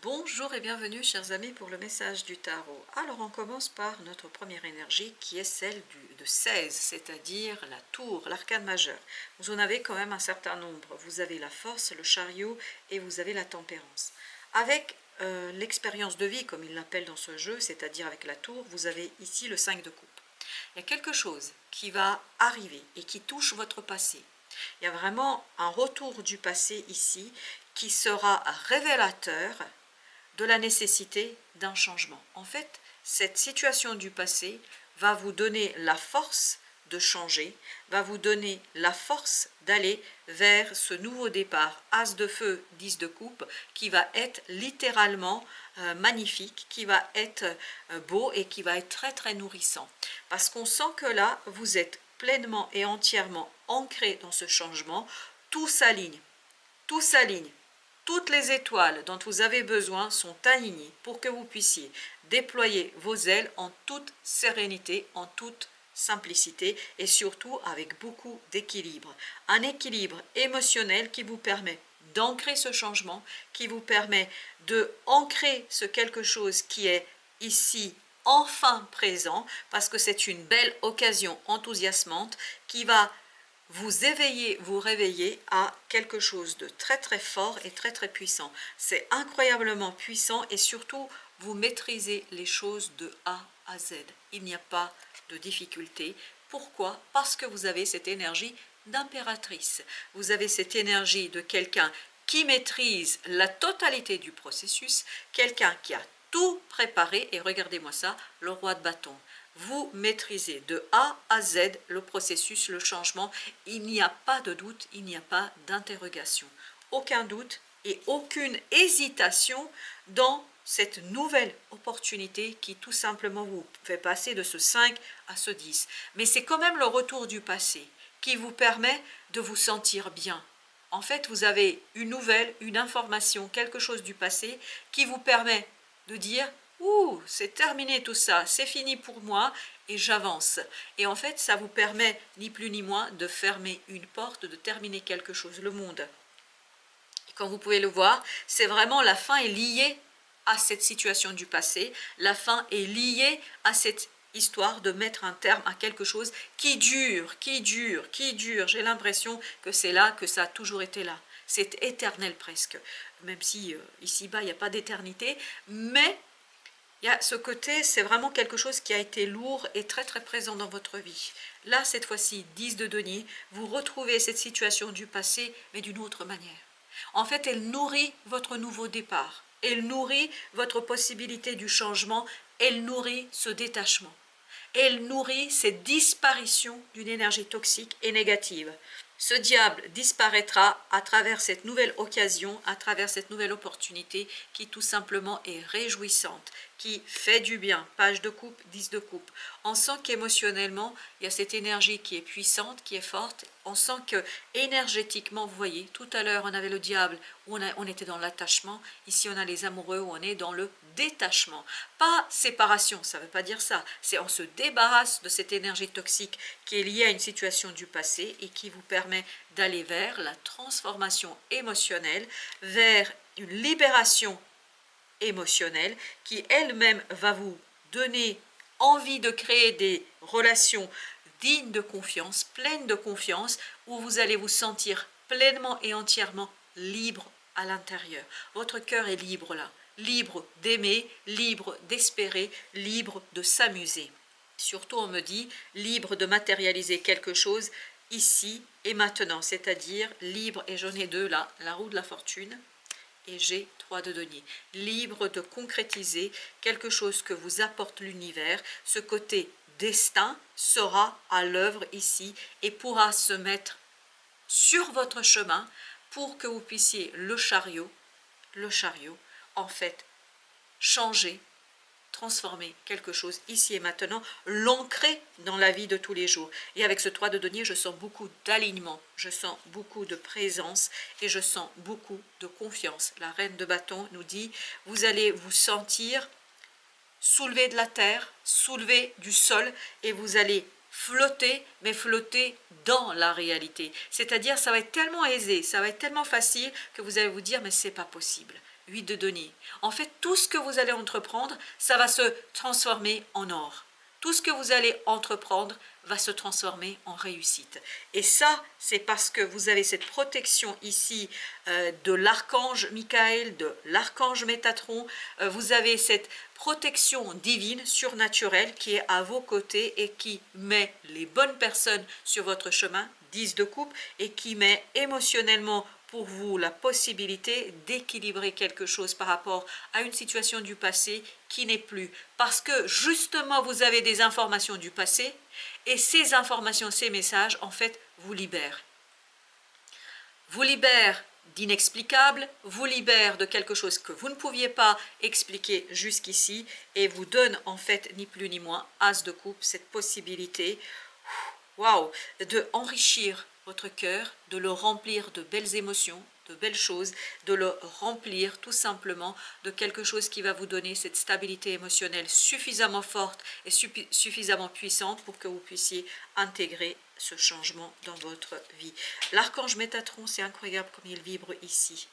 Bonjour et bienvenue chers amis pour le message du tarot. Alors on commence par notre première énergie qui est celle de 16, c'est-à-dire la tour, l'arcane majeur. Vous en avez quand même un certain nombre. Vous avez la force, le chariot et vous avez la tempérance. Avec l'expérience de vie comme il l'appelle dans ce jeu, c'est-à-dire avec la tour, vous avez ici le 5 de coupe. Il y a quelque chose qui va arriver et qui touche votre passé. Il y a vraiment un retour du passé ici qui sera révélateur de la nécessité d'un changement. En fait, cette situation du passé va vous donner la force de changer, va vous donner la force d'aller vers ce nouveau départ, As de feu, 10 de coupe, qui va être littéralement magnifique, qui va être beau et qui va être très très nourrissant. Parce qu'on sent que là, vous êtes pleinement et entièrement ancré dans ce changement, tout s'aligne, tout s'aligne. Toutes les étoiles dont vous avez besoin sont alignées pour que vous puissiez déployer vos ailes en toute sérénité, en toute simplicité et surtout avec beaucoup d'équilibre. Un équilibre émotionnel qui vous permet d'ancrer ce changement, qui vous permet de ancrer ce quelque chose qui est ici enfin présent, parce que c'est une belle occasion enthousiasmante qui va vous éveillez, vous réveillez à quelque chose de très très fort et très très puissant. C'est incroyablement puissant et surtout vous maîtrisez les choses de A à Z. Il n'y a pas de difficulté. Pourquoi? Parce que vous avez cette énergie d'impératrice. Vous avez cette énergie de quelqu'un qui maîtrise la totalité du processus, quelqu'un qui a tout préparé, et regardez-moi ça, le roi de bâton. Vous maîtrisez de A à Z le processus, le changement. Il n'y a pas de doute, il n'y a pas d'interrogation. Aucun doute et aucune hésitation dans cette nouvelle opportunité qui tout simplement vous fait passer de ce 5 à ce 10. Mais c'est quand même le retour du passé qui vous permet de vous sentir bien. En fait, vous avez une nouvelle, une information, quelque chose du passé qui vous permet de dire « Ouh, c'est terminé tout ça, c'est fini pour moi et j'avance ». Et en fait, ça vous permet ni plus ni moins de fermer une porte, de terminer quelque chose, le monde. Et comme vous pouvez le voir, c'est vraiment la fin est liée à cette situation du passé, la fin est liée à cette histoire de mettre un terme à quelque chose qui dure, qui dure, qui dure. J'ai l'impression que c'est là, que ça a toujours été là. C'est éternel presque, même si ici-bas, il n'y a pas d'éternité, mais il y a ce côté, c'est vraiment quelque chose qui a été lourd et très très présent dans votre vie. Là, cette fois-ci, 10 de denier, vous retrouvez cette situation du passé, mais d'une autre manière. En fait, elle nourrit votre nouveau départ, elle nourrit votre possibilité du changement, elle nourrit ce détachement. Elle nourrit cette disparition d'une énergie toxique et négative. Ce diable disparaîtra à travers cette nouvelle occasion, à travers cette nouvelle opportunité qui tout simplement est réjouissante, qui fait du bien. Page de coupe, 10 de coupe. On sent qu'émotionnellement, il y a cette énergie qui est puissante, qui est forte. On sent que énergétiquement, vous voyez, tout à l'heure on avait le diable où on était dans l'attachement. Ici on a les amoureux où on est dans le détachement. Pas séparation, ça ne veut pas dire ça. C'est on se débarrasse de cette énergie toxique qui est liée à une situation du passé et qui vous permet d'aller vers la transformation émotionnelle, vers une libération émotionnelle qui elle-même va vous donner envie de créer des relations dignes de confiance, pleines de confiance, où vous allez vous sentir pleinement et entièrement libre à l'intérieur. Votre cœur est libre là, libre d'aimer, libre d'espérer, libre de s'amuser. Surtout, on me dit, libre de matérialiser quelque chose ici et maintenant, c'est-à-dire libre, et j'en ai deux là, la roue de la fortune, et j'ai 3 de denier, libre de concrétiser quelque chose que vous apporte l'univers. Ce côté destin sera à l'œuvre ici et pourra se mettre sur votre chemin pour que vous puissiez le chariot, en fait, changer, transformer quelque chose ici et maintenant, l'ancrer dans la vie de tous les jours. Et avec ce 3 de denier, je sens beaucoup d'alignement, je sens beaucoup de présence et je sens beaucoup de confiance. La reine de bâton nous dit, vous allez vous sentir soulevé de la terre, soulevé du sol et vous allez flotter, mais flotter dans la réalité. C'est-à-dire, ça va être tellement aisé, ça va être tellement facile que vous allez vous dire, mais c'est pas possible. 8 de denier. En fait, tout ce que vous allez entreprendre, ça va se transformer en or. Tout ce que vous allez entreprendre va se transformer en réussite. Et ça, c'est parce que vous avez cette protection ici de l'archange Michael, de l'archange Métatron. Vous avez cette protection divine, surnaturelle, qui est à vos côtés et qui met les bonnes personnes sur votre chemin, 10 de coupe, et qui met émotionnellement pour vous la possibilité d'équilibrer quelque chose par rapport à une situation du passé qui n'est plus. Parce que justement, vous avez des informations du passé et ces informations, ces messages, en fait, vous libèrent. Vous libèrent d'inexplicable, vous libère de quelque chose que vous ne pouviez pas expliquer jusqu'ici et vous donne en fait ni plus ni moins, as de coupe, cette possibilité, waouh, de enrichir votre cœur, de le remplir de belles émotions, de belles choses, de le remplir tout simplement de quelque chose qui va vous donner cette stabilité émotionnelle suffisamment forte et suffisamment puissante pour que vous puissiez intégrer ce changement dans votre vie. L'archange Métatron, c'est incroyable comme il vibre ici.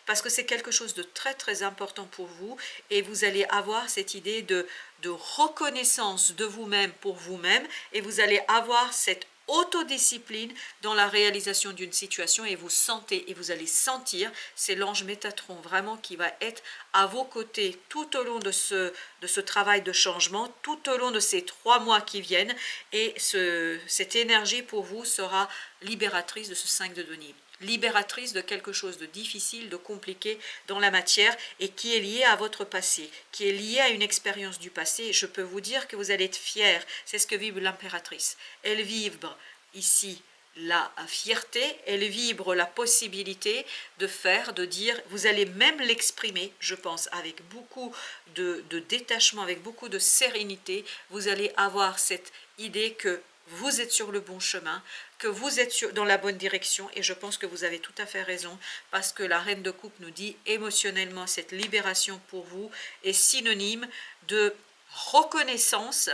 Parce que c'est quelque chose de très très important pour vous et vous allez avoir cette idée de reconnaissance de vous-même pour vous-même et vous allez avoir cette autodiscipline dans la réalisation d'une situation et vous sentez et vous allez sentir, c'est l'ange Métatron vraiment qui va être à vos côtés tout au long de ce travail de changement, tout au long de ces 3 mois qui viennent et cette énergie pour vous sera libératrice de ce 5 de denier. Libératrice de quelque chose de difficile, de compliqué dans la matière et qui est lié à votre passé, qui est lié à une expérience du passé. Je peux vous dire que vous allez être fiers. C'est ce que vibre l'impératrice. Elle vibre ici la fierté, elle vibre la possibilité de faire, de dire, vous allez même l'exprimer, je pense, avec beaucoup de détachement, avec beaucoup de sérénité. Vous allez avoir cette idée que vous êtes sur le bon chemin, que vous êtes dans la bonne direction et je pense que vous avez tout à fait raison parce que la reine de coupe nous dit émotionnellement cette libération pour vous est synonyme de reconnaissance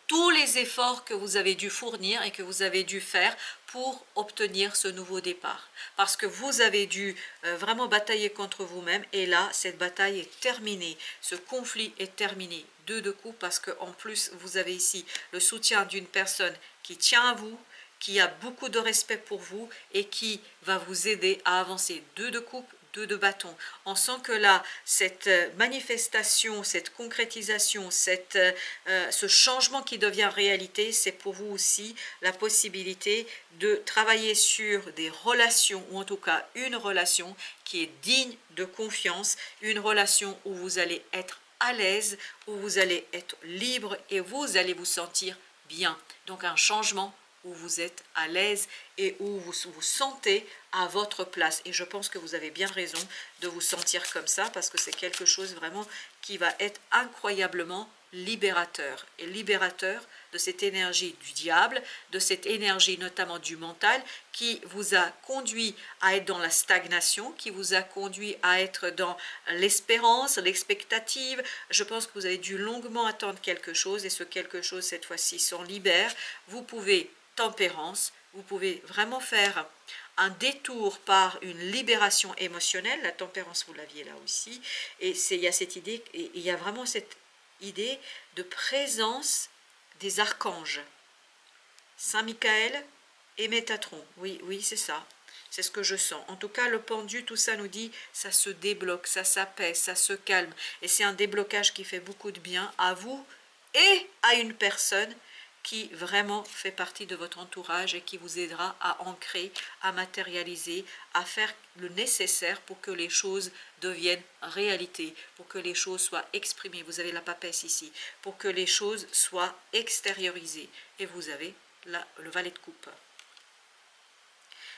tous les efforts que vous avez dû fournir et que vous avez dû faire pour obtenir ce nouveau départ. Parce que vous avez dû vraiment batailler contre vous-même et là, cette bataille est terminée. Ce conflit est terminé. 2 de coupe parce qu'en plus, vous avez ici le soutien d'une personne qui tient à vous, qui a beaucoup de respect pour vous et qui va vous aider à avancer. 2 de coupe, 2 de bâton. On sent que là, cette manifestation, cette concrétisation, ce changement qui devient réalité, c'est pour vous aussi la possibilité de travailler sur des relations, ou en tout cas une relation qui est digne de confiance, une relation où vous allez être à l'aise, où vous allez être libre et vous allez vous sentir bien. Donc un changement où vous êtes à l'aise et où vous vous sentez à votre place. Et je pense que vous avez bien raison de vous sentir comme ça parce que c'est quelque chose vraiment qui va être incroyablement libérateur. Et libérateur de cette énergie du diable, de cette énergie notamment du mental qui vous a conduit à être dans la stagnation, qui vous a conduit à être dans l'espérance, l'expectative. Je pense que vous avez dû longuement attendre quelque chose et ce quelque chose cette fois-ci s'en libère. Vous pouvez tempérance, vous pouvez vraiment faire un détour par une libération émotionnelle. La tempérance, vous l'aviez là aussi. Et il y a cette idée, et il y a vraiment cette idée de présence des archanges. Saint Michael et Métatron. Oui, oui, c'est ça. C'est ce que je sens. En tout cas, le pendu, tout ça nous dit, ça se débloque, ça s'apaise, ça se calme. Et c'est un déblocage qui fait beaucoup de bien à vous et à une personne qui vraiment fait partie de votre entourage et qui vous aidera à ancrer, à matérialiser, à faire le nécessaire pour que les choses deviennent réalité, pour que les choses soient exprimées. Vous avez la papesse ici, pour que les choses soient extériorisées. Et vous avez là, le valet de coupe.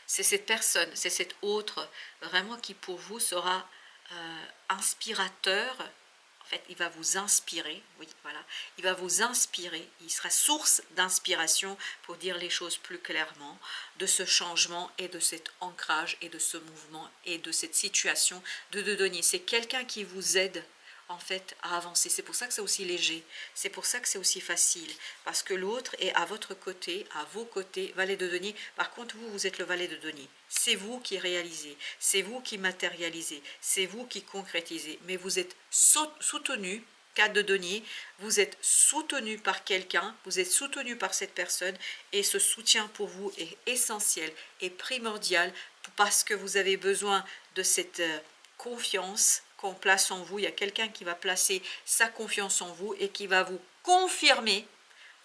C'est cette personne, c'est cet autre, vraiment qui pour vous sera inspirateur. En fait, il va vous inspirer, oui, voilà, il va vous inspirer, il sera source d'inspiration pour dire les choses plus clairement, de ce changement et de cet ancrage et de ce mouvement et de cette situation de denier. C'est quelqu'un qui vous aide en fait à avancer. C'est pour ça que c'est aussi léger, c'est pour ça que c'est aussi facile, parce que l'autre est à votre côté, à vos côtés, valet de denier. Par contre, vous êtes le valet de denier. C'est vous qui réalisez, c'est vous qui matérialisez, c'est vous qui concrétisez, mais vous êtes soutenu. 4 de denier, vous êtes soutenu par quelqu'un, vous êtes soutenu par cette personne, et ce soutien pour vous est essentiel et primordial, parce que vous avez besoin de cette confiance qu'on place en vous. Il y a quelqu'un qui va placer sa confiance en vous et qui va vous confirmer,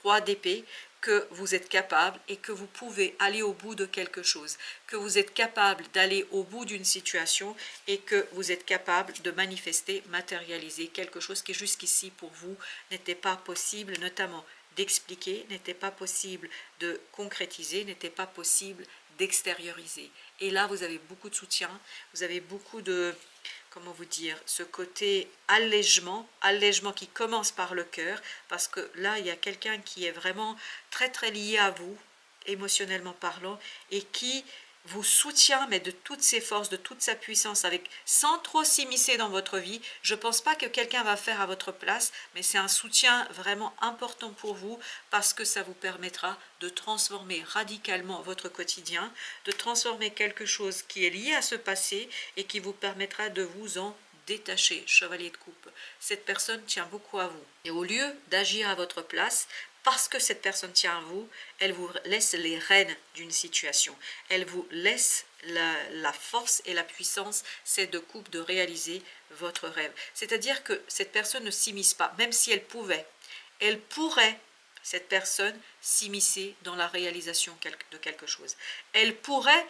roi d'épée, que vous êtes capable et que vous pouvez aller au bout de quelque chose, que vous êtes capable d'aller au bout d'une situation et que vous êtes capable de manifester, matérialiser quelque chose qui jusqu'ici pour vous n'était pas possible, notamment d'expliquer, n'était pas possible de concrétiser, n'était pas possible d'extérioriser. Et là, vous avez beaucoup de soutien, vous avez beaucoup de, comment vous dire, ce côté allègement qui commence par le cœur, parce que là, il y a quelqu'un qui est vraiment très très lié à vous, émotionnellement parlant, et qui vous soutient, mais de toutes ses forces, de toute sa puissance, avec, sans trop s'immiscer dans votre vie. Je ne pense pas que quelqu'un va faire à votre place, mais c'est un soutien vraiment important pour vous, parce que ça vous permettra de transformer radicalement votre quotidien, de transformer quelque chose qui est lié à ce passé et qui vous permettra de vous en détacher, chevalier de coupe. Cette personne tient beaucoup à vous. Et au lieu d'agir à votre place, parce que cette personne tient à vous, elle vous laisse les rênes d'une situation. Elle vous laisse la force et la puissance, c'est de coupe, de réaliser votre rêve. C'est-à-dire que cette personne ne s'immisce pas, même si elle pouvait. Elle pourrait, cette personne, s'immiscer dans la réalisation de quelque chose. Elle pourrait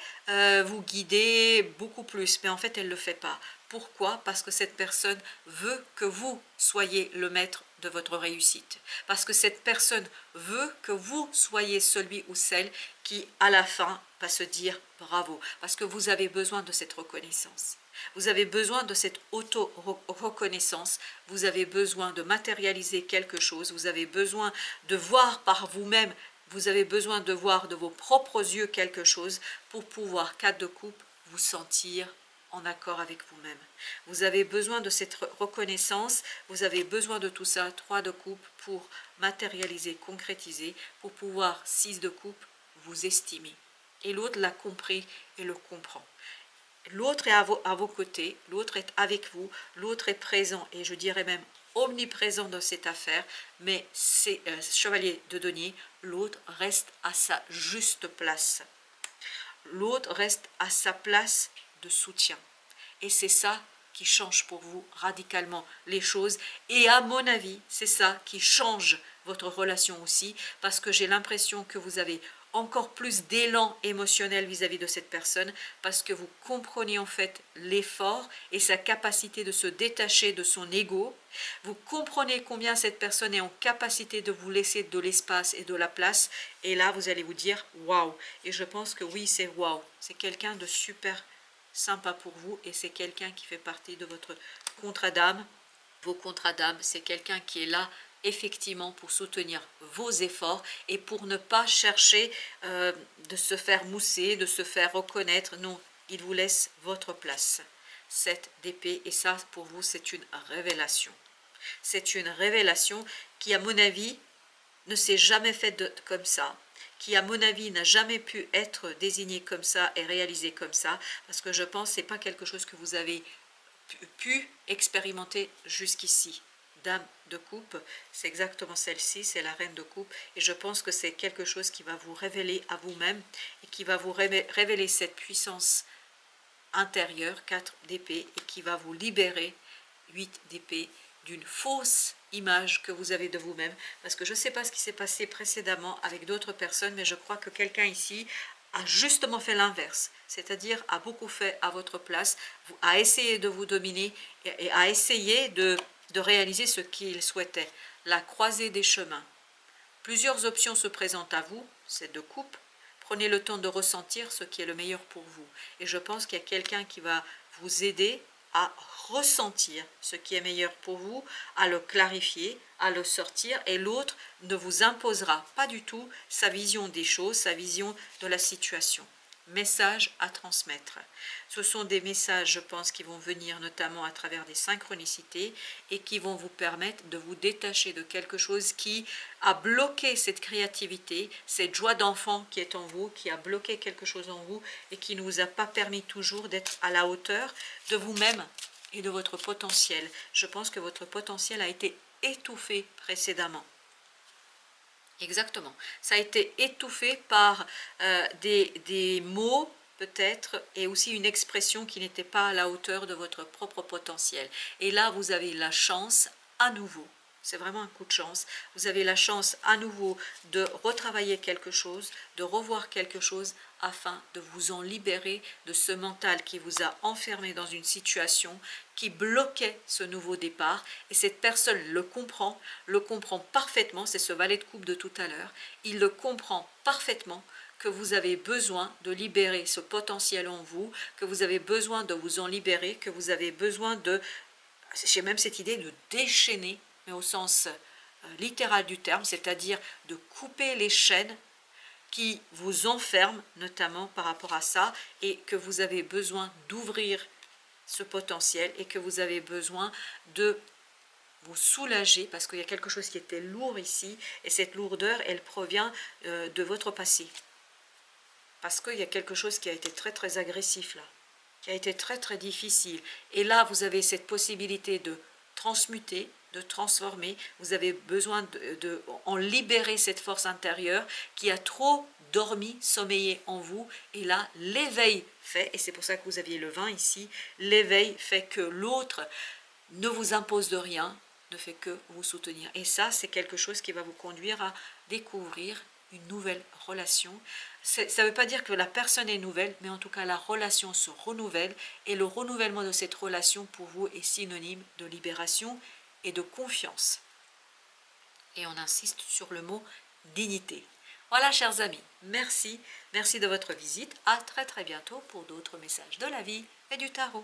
vous guider beaucoup plus, mais en fait, elle ne le fait pas. Pourquoi? Parce que cette personne veut que vous soyez le maître de votre réussite. Parce que cette personne veut que vous soyez celui ou celle qui, à la fin, va se dire bravo. Parce que vous avez besoin de cette reconnaissance. Vous avez besoin de cette auto-reconnaissance. Vous avez besoin de matérialiser quelque chose. Vous avez besoin de voir par vous-même. Vous avez besoin de voir de vos propres yeux quelque chose pour pouvoir, 4 de coupe, vous sentir en accord avec vous-même. Vous avez besoin de cette reconnaissance, vous avez besoin de tout ça, 3 de coupe, pour matérialiser, concrétiser, pour pouvoir, 6 de coupe, vous estimer. Et l'autre l'a compris et le comprend. L'autre est à vos côtés, l'autre est avec vous, l'autre est présent, et je dirais même omniprésent dans cette affaire, mais c'est chevalier de denier, l'autre reste à sa juste place. L'autre reste à sa place de soutien. Et c'est ça qui change pour vous radicalement les choses. Et à mon avis, c'est ça qui change votre relation aussi, parce que j'ai l'impression que vous avez encore plus d'élan émotionnel vis-à-vis de cette personne, parce que vous comprenez en fait l'effort et sa capacité de se détacher de son ego. Vous comprenez combien cette personne est en capacité de vous laisser de l'espace et de la place. Et là, vous allez vous dire waouh. Et je pense que oui, c'est waouh. C'est quelqu'un de super sympa pour vous, et c'est quelqu'un qui fait partie de votre contrat d'âme. Vos contrats d'âme, c'est quelqu'un qui est là effectivement pour soutenir vos efforts et pour ne pas chercher de se faire mousser, de se faire reconnaître. Non, il vous laisse votre place. 7 d'épée, et ça pour vous c'est une révélation. C'est une révélation qui à mon avis ne s'est jamais faite comme ça, qui à mon avis n'a jamais pu être désigné comme ça et réalisé comme ça, parce que je pense que ce n'est pas quelque chose que vous avez pu expérimenter jusqu'ici. Dame de coupe, c'est exactement celle-ci, c'est la reine de coupe, et je pense que c'est quelque chose qui va vous révéler à vous-même et qui va vous révéler cette puissance intérieure, 4 d'épée, et qui va vous libérer, 8 d'épée, d'une fausse image que vous avez de vous-même, parce que je ne sais pas ce qui s'est passé précédemment avec d'autres personnes, mais je crois que quelqu'un ici a justement fait l'inverse, c'est-à-dire a beaucoup fait à votre place, a essayé de vous dominer et a essayé de réaliser ce qu'il souhaitait, la croisée des chemins. Plusieurs options se présentent à vous, c'est de coupe. Prenez le temps de ressentir ce qui est le meilleur pour vous. Et je pense qu'il y a quelqu'un qui va vous aider à ressentir ce qui est meilleur pour vous, à le clarifier, à le sortir, et l'autre ne vous imposera pas du tout sa vision des choses, sa vision de la situation. messages à transmettre. Ce sont des messages, je pense, qui vont venir notamment à travers des synchronicités et qui vont vous permettre de vous détacher de quelque chose qui a bloqué cette créativité, cette joie d'enfant qui est en vous, qui a bloqué quelque chose en vous et qui ne vous a pas permis toujours d'être à la hauteur de vous-même et de votre potentiel. Je pense que votre potentiel a été étouffé précédemment. Exactement. Ça a été étouffé par des mots peut-être et aussi une expression qui n'était pas à la hauteur de votre propre potentiel. Et là, vous avez la chance à nouveau. C'est vraiment un coup de chance. Vous avez la chance à nouveau de retravailler quelque chose, de revoir quelque chose afin de vous en libérer de ce mental qui vous a enfermé dans une situation qui bloquait ce nouveau départ. Et cette personne le comprend parfaitement, c'est ce valet de coupe de tout à l'heure, il le comprend parfaitement que vous avez besoin de libérer ce potentiel en vous, que vous avez besoin de vous en libérer, que vous avez besoin de, j'ai même cette idée de déchaîner, mais au sens littéral du terme, c'est-à-dire de couper les chaînes qui vous enferment, notamment par rapport à ça, et que vous avez besoin d'ouvrir ce potentiel et que vous avez besoin de vous soulager parce qu'il y a quelque chose qui était lourd ici et cette lourdeur, elle provient de votre passé. Parce qu'il y a quelque chose qui a été très très agressif là, qui a été très très difficile. Et là, vous avez cette possibilité de transmuter, de transformer. Vous avez besoin en libérer cette force intérieure qui a trop dormi, sommeillé en vous. Et là, l'éveil fait, et c'est pour ça que vous aviez le vin ici, l'éveil fait que l'autre ne vous impose de rien, ne fait que vous soutenir. Et ça, c'est quelque chose qui va vous conduire à découvrir une nouvelle relation. Ça ne veut pas dire que la personne est nouvelle, mais en tout cas la relation se renouvelle et le renouvellement de cette relation pour vous est synonyme de libération et de confiance. Et on insiste sur le mot dignité. Voilà, chers amis, merci de votre visite. À très très bientôt pour d'autres messages de la vie et du tarot.